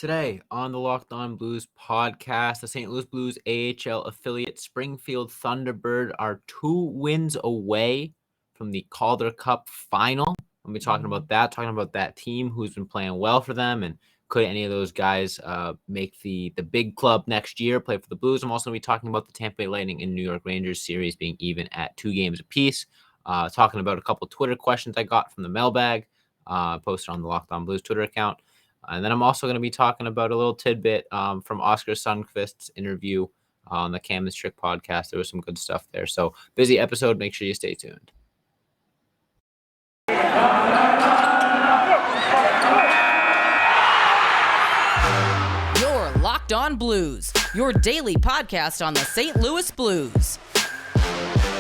Today on the Locked On Blues podcast, the St. Louis Blues AHL affiliate Springfield Thunderbird are 2 wins away from the Calder Cup final. We'll be talking about that team who's been playing well for them, and could any of those guys make the big club next year, play for the Blues. I'm also going to be talking about the Tampa Bay Lightning and New York Rangers series being even at 2 games apiece. Talking about a couple Twitter questions I got from the mailbag posted on the Locked On Blues Twitter account. And then I'm also going to be talking about a little tidbit from Oskar Sundqvist's interview on the Cam and Strick podcast. There was some good stuff there. So busy episode. Make sure you stay tuned. You're Locked On Blues, your daily podcast on the St. Louis Blues.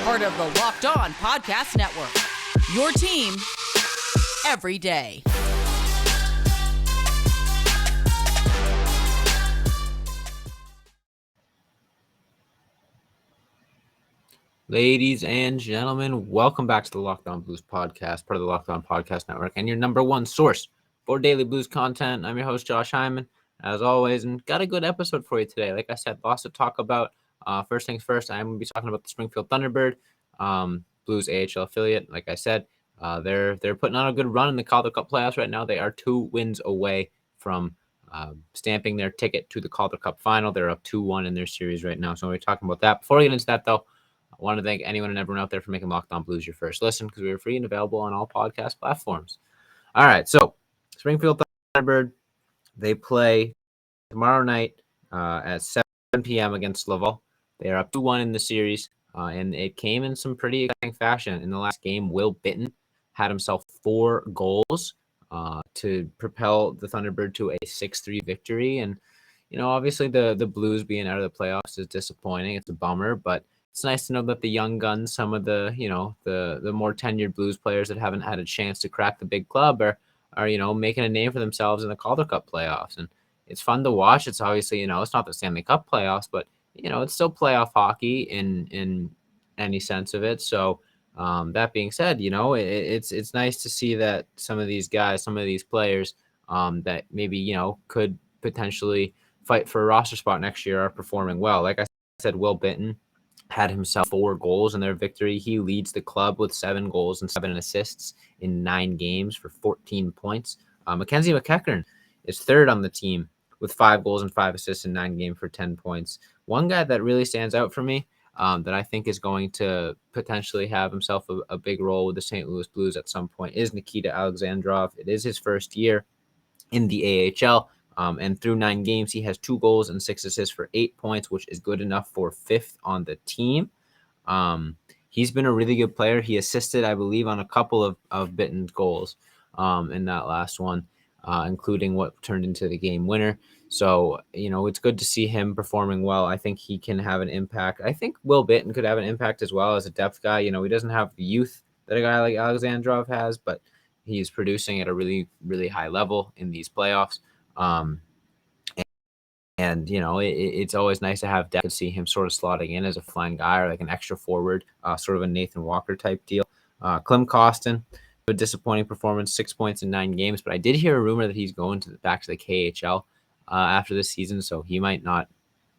Part of the Locked On Podcast Network, your team every day. Ladies and gentlemen, welcome back to the Locked On Blues podcast, part of the Locked On Podcast Network, and your number one source for daily Blues content. I'm your host, Josh Hyman, as always, and got a good episode for you today. Like I said, lots to talk about. First things first, I'm going to be talking about the Springfield Thunderbird, Blues AHL affiliate. Like I said, they're putting on a good run in the Calder Cup playoffs right now. They are 2 wins away from stamping their ticket to the Calder Cup final. They're up 2-1 in their series right now, so we're talking about that. Before we get into that, though, I want to thank anyone and everyone out there for making Locked On Blues your first listen, because we are free and available on all podcast platforms. All right, so Springfield Thunderbird, they play tomorrow night at 7 p.m. against Laval. They are up 2-1 in the series, and it came in some pretty exciting fashion. In the last game, Will Bitton had himself 4 goals to propel the Thunderbird to a 6-3 victory. And, you know, obviously the Blues being out of the playoffs is disappointing. It's a bummer, but it's nice to know that the young guns, some of the, the more tenured Blues players that haven't had a chance to crack the big club are making a name for themselves in the Calder Cup playoffs. And it's fun to watch. It's obviously, it's not the Stanley Cup playoffs, but, it's still playoff hockey in any sense of it. So that being said, it's nice to see that some of these guys, some of these players that maybe, could potentially fight for a roster spot next year are performing well. Like I said, Will Bitton had himself 4 goals in their victory. He leads the club with 7 goals and 7 assists in 9 games for 14 points. Mackenzie McEachern is third on the team with 5 goals and 5 assists in 9 games for 10 points. One guy that really stands out for me that I think is going to potentially have himself a big role with the St. Louis Blues at some point is Nikita Alexandrov. It is his first year in the AHL. And through 9 games, he has 2 goals and 6 assists for 8 points, which is good enough for 5th on the team. He's been a really good player. He assisted, I believe, on a couple of Bitten's goals in that last one, including what turned into the game winner. So, it's good to see him performing well. I think he can have an impact. I think Will Bitton could have an impact as well as a depth guy. He doesn't have the youth that a guy like Alexandrov has, but he's producing at a really, really high level in these playoffs. It's always nice to have depth to see him sort of slotting in as a flying guy or like an extra forward, sort of a Nathan Walker type deal. Clem Costin, a disappointing performance, 6 points in 9 games, but I did hear a rumor that he's going back to the KHL after this season, so he might not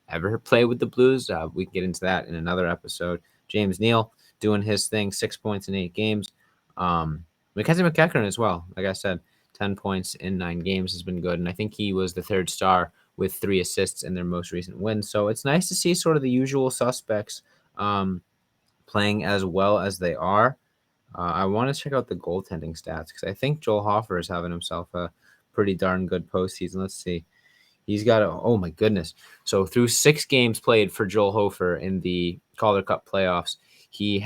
ever play with the Blues. We can get into that in another episode. James Neal doing his thing, 6 points in 8 games. Mackenzie McEachern as well, like I said, 10 points in 9 games has been good, and I think he was the 3rd star with 3 assists in their most recent win. So it's nice to see sort of the usual suspects playing as well as they are. I want to check out the goaltending stats because I think Joel Hofer is having himself a pretty darn good postseason. Let's see. He's got oh my goodness. So through 6 games played for Joel Hofer in the Calder Cup playoffs, he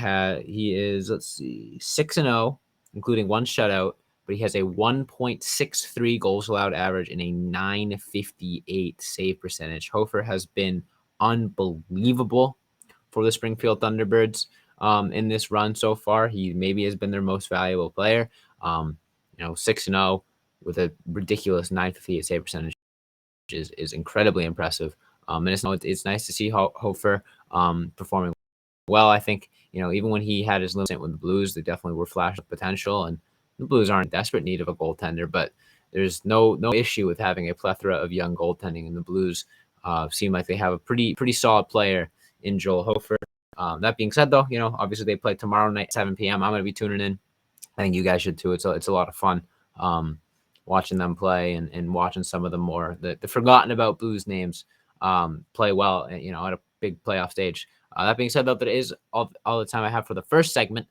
is 6-0, including 1 shutout. But he has a 1.63 goals allowed average and a 958 save percentage. Hofer has been unbelievable for the Springfield Thunderbirds in this run so far. He maybe has been their most valuable player. 6-0 with a ridiculous 958 save percentage is incredibly impressive. And it's nice to see Hofer performing well. I think, even when he had his limit with the Blues, they definitely were flash of potential, and the Blues aren't in desperate need of a goaltender, but there's no issue with having a plethora of young goaltending, and the Blues seem like they have a pretty solid player in Joel Hofer. That being said, though, obviously they play tomorrow night, 7 p.m. I'm going to be tuning in. I think you guys should too. It's a lot of fun watching them play and watching some of the more the forgotten about Blues names play well, at a big playoff stage. That being said, though, that is all the time I have for the first segment.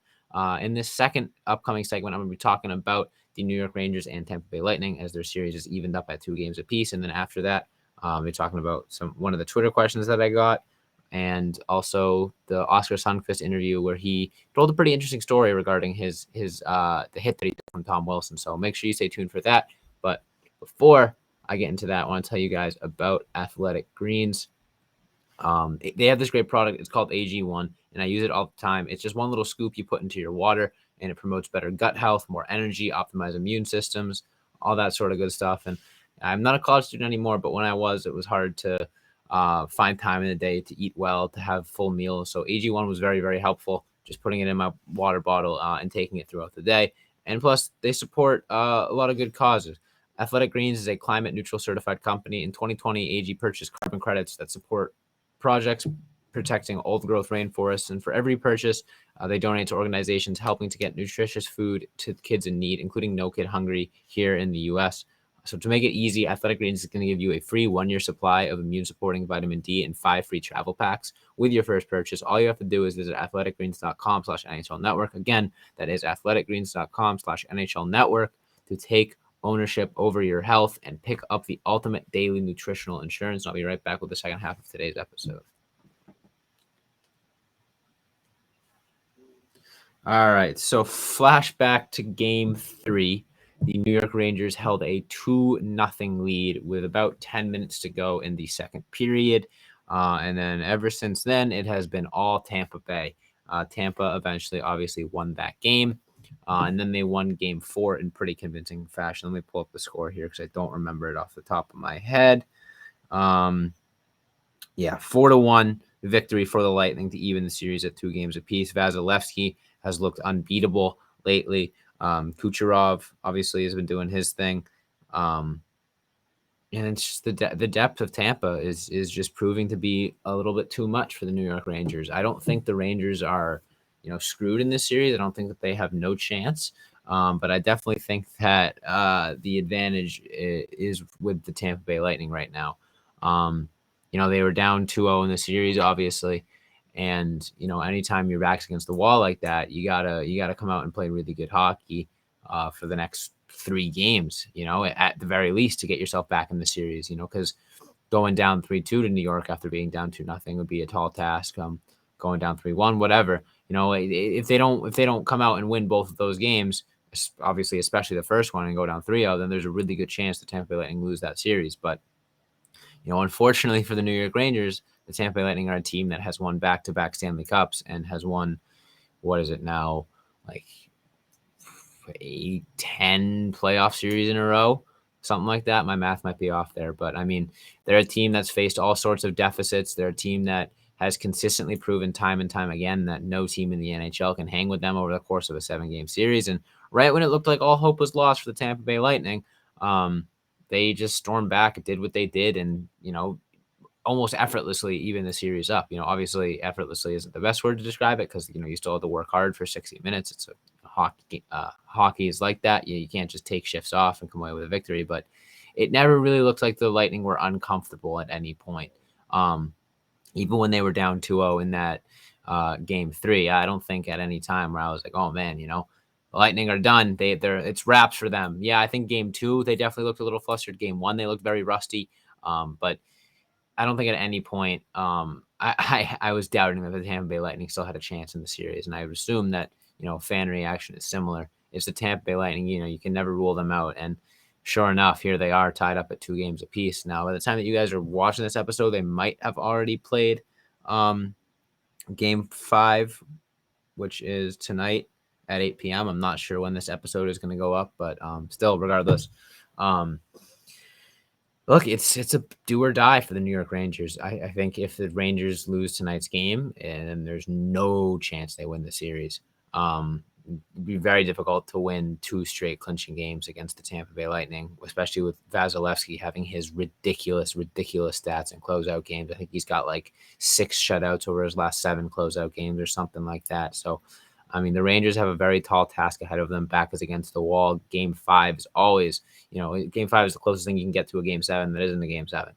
In this second upcoming segment, I'm going to be talking about the New York Rangers and Tampa Bay Lightning as their series is evened up at 2 games apiece. And then after that, we're talking about one of the Twitter questions that I got, and also the Oskar Sundqvist interview where he told a pretty interesting story regarding his the hit that he did from Tom Wilson. So make sure you stay tuned for that. But before I get into that, I want to tell you guys about Athletic Greens. They have this great product. It's called AG1, and I use it all the time. It's just one little scoop you put into your water, and it promotes better gut health, more energy, optimized immune systems, all that sort of good stuff. And I'm not a college student anymore, but when I was, it was hard to find time in the day to eat well, to have full meals. So AG1 was very, very helpful, just putting it in my water bottle and taking it throughout the day. And plus, they support a lot of good causes. Athletic Greens is a climate neutral certified company. In 2020, AG purchased carbon credits that support projects protecting old growth rainforests. And for every purchase, they donate to organizations helping to get nutritious food to kids in need, including No Kid Hungry here in the U.S. So to make it easy, Athletic Greens is going to give you a free 1-year supply of immune-supporting vitamin D and 5 free travel packs with your first purchase. All you have to do is visit athleticgreens.com/NHL Network. Again, that is athleticgreens.com/NHL Network to take ownership over your health and pick up the ultimate daily nutritional insurance. I'll be right back with the second half of today's episode. All right, so flashback to Game 3. The New York Rangers held a 2-0 lead with about 10 minutes to go in the second period. And then ever since then, it has been all Tampa Bay. Tampa eventually obviously won that game. And then they won Game 4 in pretty convincing fashion. Let me pull up the score here because I don't remember it off the top of my head. 4-1 victory for the Lightning to even the series at 2 games apiece. Vasilevsky has looked unbeatable lately. Kucherov obviously has been doing his thing. And it's just the depth of Tampa is just proving to be a little bit too much for the New York Rangers. I don't think the Rangers are, screwed in this series. I don't think that they have no chance. But I definitely think that the advantage is with the Tampa Bay Lightning right now. They were down 2-0 in the series, obviously. And, anytime your back's against the wall like that, you gotta come out and play really good hockey for the next 3 games, at the very least to get yourself back in the series, because going down 3-2 to New York after being down 2-0 would be a tall task. Going down 3-1, whatever, if they don't come out and win both of those games, obviously, especially the first one, and go down 3-0, then there's a really good chance the Tampa Bay Lightning lose that series. But, unfortunately for the New York Rangers, the Tampa Bay Lightning are a team that has won back-to-back Stanley Cups and has won, what is it now, like 10 playoff series in a row, something like that. My math might be off there, but I mean, they're a team that's faced all sorts of deficits. They're a team that has consistently proven time and time again that no team in the NHL can hang with them over the course of a 7-game series. And right when it looked like all hope was lost for the Tampa Bay Lightning, they just stormed back, did what they did, and, almost effortlessly even the series up. Obviously effortlessly isn't the best word to describe it because, you still have to work hard for 60 minutes. It's a hockey. Hockey is like that. You can't just take shifts off and come away with a victory, but it never really looked like the Lightning were uncomfortable at any point. Even when they were down 2-0 in that Game 3, I don't think at any time where I was like, oh man, the Lightning are done. It's wraps for them. Yeah, I think Game 2, they definitely looked a little flustered. Game 1, they looked very rusty. But I don't think at any point I was doubting that the Tampa Bay Lightning still had a chance in the series. And I would assume that, fan reaction is similar. It's the Tampa Bay Lightning, you can never rule them out. And sure enough, here they are tied up at 2 games apiece. Now, by the time that you guys are watching this episode, they might have already played Game 5, which is tonight at 8 p.m. I'm not sure when this episode is going to go up, but still, regardless, look, it's a do or die for the New York Rangers. I think if the Rangers lose tonight's game, and there's no chance they win the series. it'd be very difficult to win 2 straight clinching games against the Tampa Bay Lightning, especially with Vasilevsky having his ridiculous stats in closeout games. I think he's got like 6 shutouts over his last 7 closeout games or something like that. So, I mean, the Rangers have a very tall task ahead of them. Back is against the wall. Game 5 is always, Game 5 is the closest thing you can get to a Game 7 that isn't a Game 7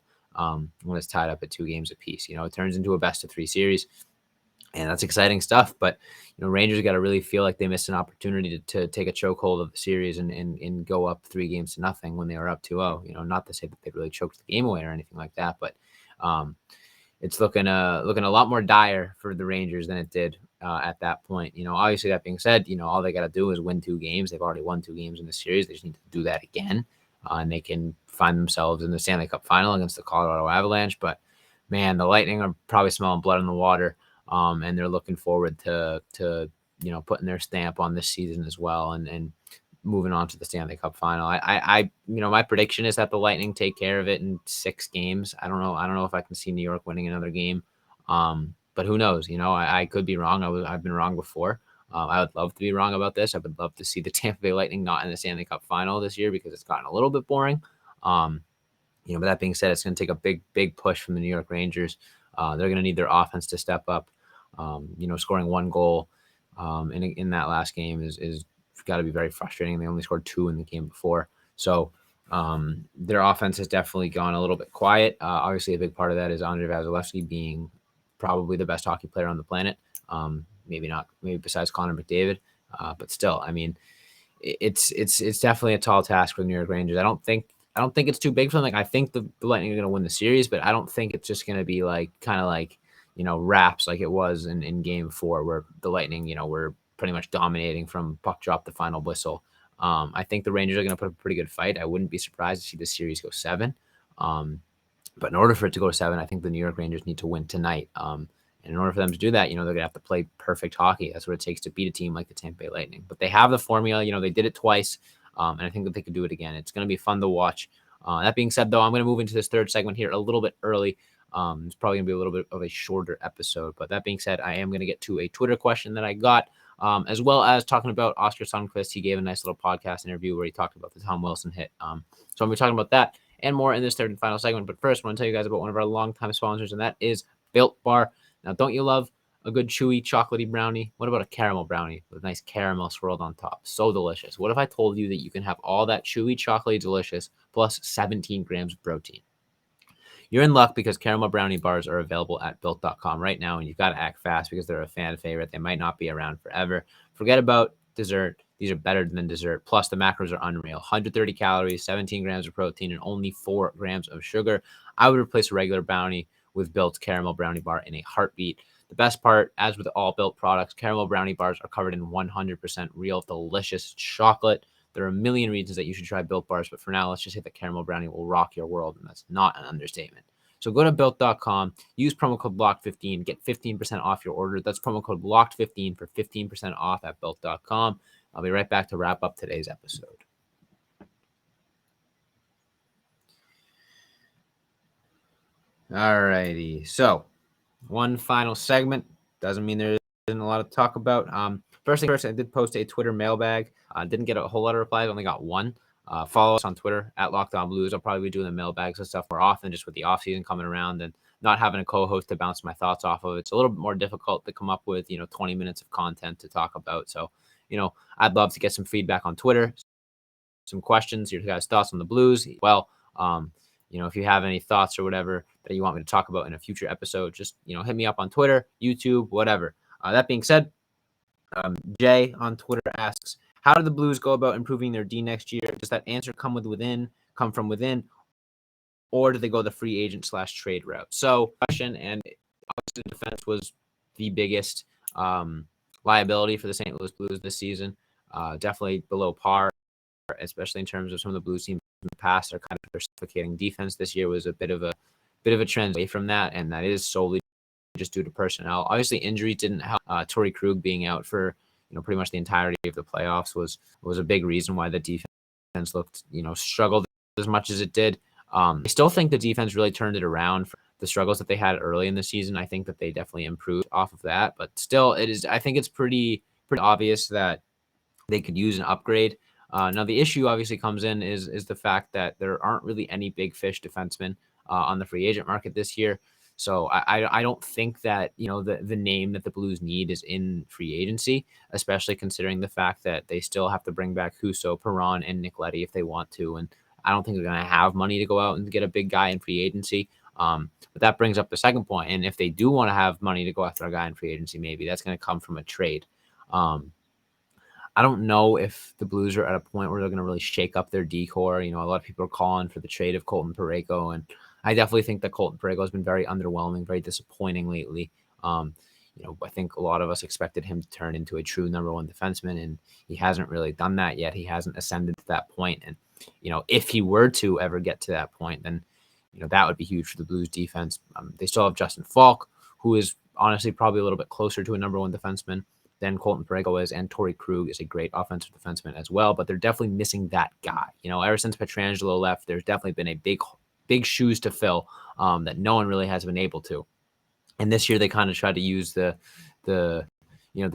when it's tied up at 2 games apiece. It turns into a best-of-3 series. And that's exciting stuff. But, Rangers got to really feel like they missed an opportunity to take a chokehold of the series and go up 3-0 when they were up 2-0. Not to say that they really choked the game away or anything like that, but it's looking a lot more dire for the Rangers than it did at that point. Obviously, that being said, all they got to do is win 2 games. They've already won 2 games in the series. They just need to do that again, and they can find themselves in the Stanley Cup final against the Colorado Avalanche. But, man, the Lightning are probably smelling blood in the water. And they're looking forward to putting their stamp on this season as well and moving on to the Stanley Cup final. My prediction is that the Lightning take care of it in 6 games. I don't know if I can see New York winning another game. But who knows? I could be wrong. I've been wrong before. I would love to be wrong about this. I would love to see the Tampa Bay Lightning not in the Stanley Cup final this year because it's gotten a little bit boring. But that being said, it's going to take a big push from the New York Rangers. They're going to need their offense to step up. Scoring 1 goal in that last game is got to be very frustrating. They only scored 2 in the game before. So their offense has definitely gone a little bit quiet. Obviously, a big part of that is Andrei Vasilevsky being probably the best hockey player on the planet. Maybe besides Connor McDavid. But still, I mean, it's definitely a tall task for the New York Rangers. I don't think it's too big for them. Like, I think the Lightning are going to win the series, but I don't think it's just going to be kind of like wraps like it was in Game 4 where the Lightning, were pretty much dominating from puck drop the final whistle. I think the Rangers are going to put up a pretty good fight. I wouldn't be surprised to see the series go 7. But in order for it to go 7, I think the New York Rangers need to win tonight. And in order for them to do that, they're going to have to play perfect hockey. That's what it takes to beat a team like the Tampa Bay Lightning. But they have the formula. They did it twice, and I think that they could do it again. It's going to be fun to watch. That being said, though, I'm going to move into this 3rd segment here a little bit early. It's probably going to be a little bit of a shorter episode. But that being said, I am going to get to a Twitter question that I got, as well as talking about Oskar Sundqvist. He gave a nice little podcast interview where he talked about the Tom Wilson hit. So I'm going to be talking about that and more in this 3rd and final segment. But first, I want to tell you guys about one of our longtime sponsors, and that is Built Bar. Now, don't you love a good chewy chocolatey brownie? What about a caramel brownie with nice caramel swirled on top? So delicious. What if I told you that you can have all that chewy, chocolatey delicious plus 17 grams of protein? You're in luck because caramel brownie bars are available at Built.com right now, and you've got to act fast because they're a fan favorite. They might not be around forever. Forget about dessert. These are better than dessert. Plus, the macros are unreal. 130 calories, 17 grams of protein, and only 4 grams of sugar. I would replace a regular brownie with Built's caramel brownie bar in a heartbeat. The best part, as with all Built products, caramel brownie bars are covered in 100% real, delicious chocolate. There are a million reasons that you should try Built bars, but for now, let's just say the caramel brownie will rock your world, and that's not an understatement. So go to Built.com, use promo code LOCKED15, get 15% off your order. That's promo code LOCKED15 for 15% off at Built.com. I'll be right back to wrap up today's episode. All righty. So one final segment. Doesn't mean there isn't a lot to talk about. First thing first, I did post a Twitter mailbag. Didn't get a whole lot of replies. Only got 1. Follow us on Twitter at Locked On Blues. I'll probably be doing the mailbags and stuff more often just with the offseason coming around and not having a co-host to bounce my thoughts off of. It's a little bit more difficult to come up with, 20 minutes of content to talk about. So, I'd love to get some feedback on Twitter, some questions, your guys' thoughts on the Blues. Well, if you have any thoughts or whatever that you want me to talk about in a future episode, just, hit me up on Twitter, YouTube, whatever. That being said, Jay on Twitter asks, how do the Blues go about improving their D next year? Does that answer come from within, or do they go the free agent / trade route? So, question, and obviously defense was the biggest liability for the St. Louis Blues this season. Definitely below par, especially in terms of some of the Blues teams in the past are kind of suffocating. Defense this year was a bit of a trend away from that, and that is solely just due to personnel. Obviously, injuries didn't help. Torrey Krug being out for pretty much the entirety of the playoffs was a big reason why the defense looked struggled as much as it did. I still think the defense really turned it around for the struggles that they had early in the season. I think that they definitely improved off of that, but still, I think it's pretty obvious that they could use an upgrade. Now the issue obviously comes in is the fact that there aren't really any big fish defensemen on the free agent market this year. So I don't think that the name that the Blues need is in free agency, especially considering the fact that they still have to bring back Husso, Perron, and Nick Leddy if they want to, and I don't think they're going to have money to go out and get a big guy in free agency. But that brings up the second point, and if they do want to have money to go after a guy in free agency, maybe that's going to come from a trade. I don't know if the Blues are at a point where they're going to really shake up their decor. A lot of people are calling for the trade of Colton Pareco, and I definitely think that Colton Pareco has been very underwhelming, very disappointing lately. I think a lot of us expected him to turn into a true number one defenseman, and he hasn't really done that yet. He hasn't ascended to that point. And, if he were to ever get to that point, then, that would be huge for the Blues defense. They still have Justin Falk, who is honestly probably a little bit closer to a number one defenseman than Colton Pareco is, and Torrey Krug is a great offensive defenseman as well, but they're definitely missing that guy. Ever since Pietrangelo left, there's definitely been a big shoes to fill that no one really has been able to. And this year they kind of tried to use the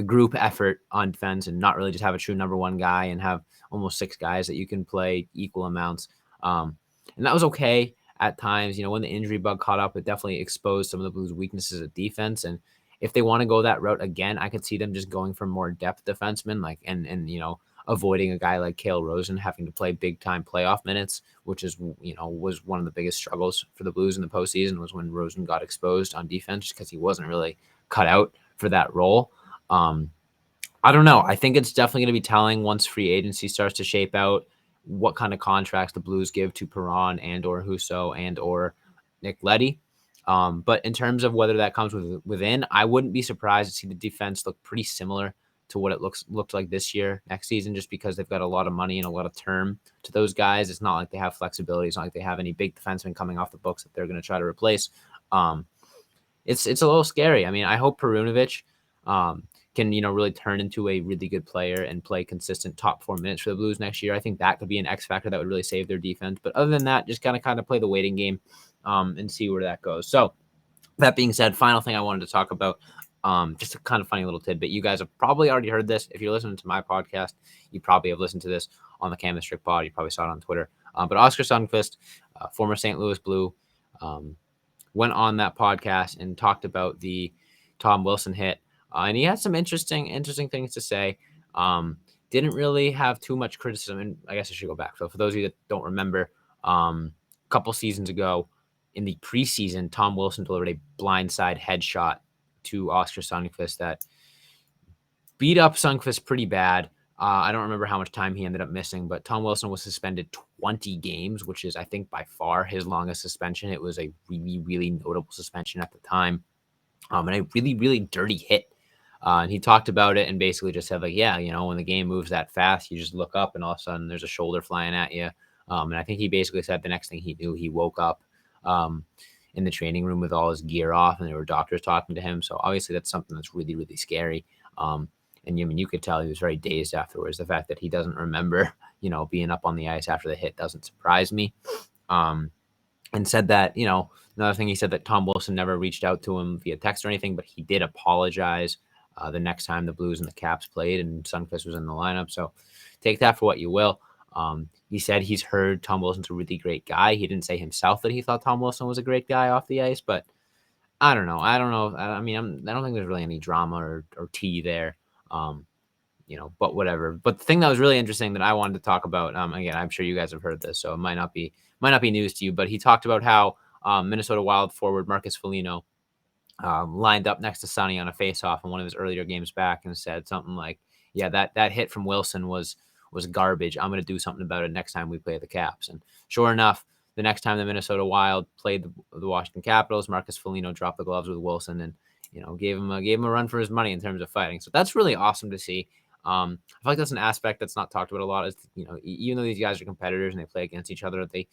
group effort on defense and not really just have a true number one guy and have almost 6 guys that you can play equal amounts. And that was okay at times. When the injury bug caught up, it definitely exposed some of the Blues' weaknesses at defense. And if they want to go that route again, I could see them just going for more depth defensemen, and avoiding a guy like Cale Rosen having to play big time playoff minutes, which is was one of the biggest struggles for the Blues in the postseason, was when Rosen got exposed on defense because he wasn't really cut out for that role. I don't know. I think it's definitely going to be telling once free agency starts to shape out what kind of contracts the Blues give to Perron and or Husso and or Nick Leddy. But in terms of whether that comes within, I wouldn't be surprised to see the defense look pretty similar to what it looked like this year, next season, just because they've got a lot of money and a lot of term to those guys. It's not like they have flexibility. It's not like they have any big defensemen coming off the books that they're going to try to replace. It's a little scary. I mean, I hope Perunovic can really turn into a really good player and play consistent top 4 minutes for the Blues next year. I think that could be an X factor that would really save their defense. But other than that, just kind of play the waiting game and see where that goes. So that being said, final thing I wanted to talk about, just a kind of funny little tidbit. You guys have probably already heard this. If you're listening to my podcast, you probably have listened to this on the Canvas Strict Pod. You probably saw it on Twitter. But Oskar Sundqvist, former St. Louis Blue, went on that podcast and talked about the Tom Wilson hit. And he had some interesting things to say. Didn't really have too much criticism. And I guess I should go back. So for those of you that don't remember, a couple seasons ago in the preseason, Tom Wilson delivered a blindside headshot to Oskar Sundqvist that beat up Sundqvist pretty bad. I don't remember how much time he ended up missing, but Tom Wilson was suspended 20 games, which is, I think, by far his longest suspension. It was a really, really notable suspension at the time, and a really, really dirty hit. And he talked about it and basically just said, when the game moves that fast, you just look up and all of a sudden there's a shoulder flying at you. And I think he basically said the next thing he knew, he woke up in the training room with all his gear off, and there were doctors talking to him. So obviously that's something that's really, really scary. And you could tell he was very dazed afterwards. The fact that he doesn't remember, being up on the ice after the hit doesn't surprise me. And said that, another thing he said that Tom Wilson never reached out to him via text or anything, but he did apologize the next time the Blues and the Caps played and Sundqvist was in the lineup. So take that for what you will. He said he's heard Tom Wilson's a really great guy. He didn't say himself that he thought Tom Wilson was a great guy off the ice, but I don't know. I don't think there's really any drama or tea there. But whatever. But the thing that was really interesting that I wanted to talk about, again, I'm sure you guys have heard this, so it might not be news to you, but he talked about how Minnesota Wild forward Marcus Foligno lined up next to Sonny on a faceoff in one of his earlier games back and said something like, yeah, that hit from Wilson was garbage. I'm going to do something about it next time we play the Caps. And sure enough, the next time the Minnesota Wild played the Washington Capitals, Marcus Foligno dropped the gloves with Wilson and gave him a run for his money in terms of fighting. So that's really awesome to see. I feel like that's an aspect that's not talked about a lot. Is even though these guys are competitors and they play against each other, they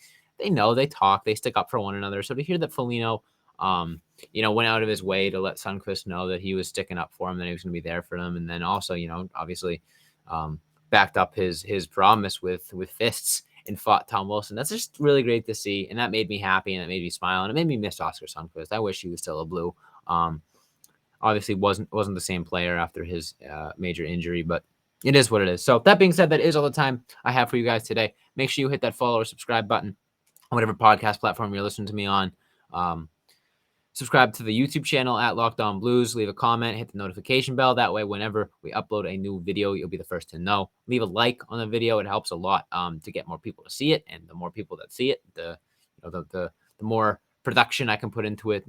know, they talk, they stick up for one another. So to hear that Foligno, went out of his way to let Sundqvist know that he was sticking up for him, that he was going to be there for them, and then also, obviously, backed up his promise with fists and fought Tom Wilson. That's just really great to see, and that made me happy and it made me smile and it made me miss Oskar Sundqvist. I wish he was still a Blue. Obviously wasn't the same player after his major injury, but It is what it is. So that being said, that is all the time I have for you guys today. Make sure you hit that follow or subscribe button on whatever podcast platform you're listening to me on. Subscribe to the YouTube channel at Locked On Blues. Leave a comment, hit the notification bell. That way, whenever we upload a new video, you'll be the first to know. Leave a like on the video. It helps a lot to get more people to see it. And the more people that see it, the more production I can put into it.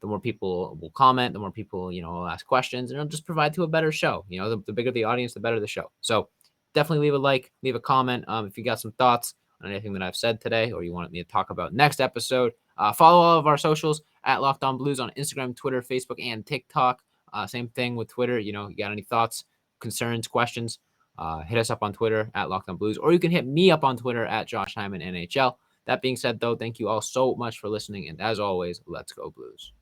The more people will comment, the more people, will ask questions, and it'll just provide to a better show. The bigger the audience, the better the show. So definitely leave a like, leave a comment. If you got some thoughts on anything that I've said today, or you want me to talk about next episode, follow all of our socials at Locked On Blues on Instagram, Twitter, Facebook, and TikTok. Same thing with Twitter. You got any thoughts, concerns, questions, hit us up on Twitter at Locked On Blues, or you can hit me up on Twitter at Josh Hyman NHL. That being said, though, thank you all so much for listening. And as always, let's go Blues.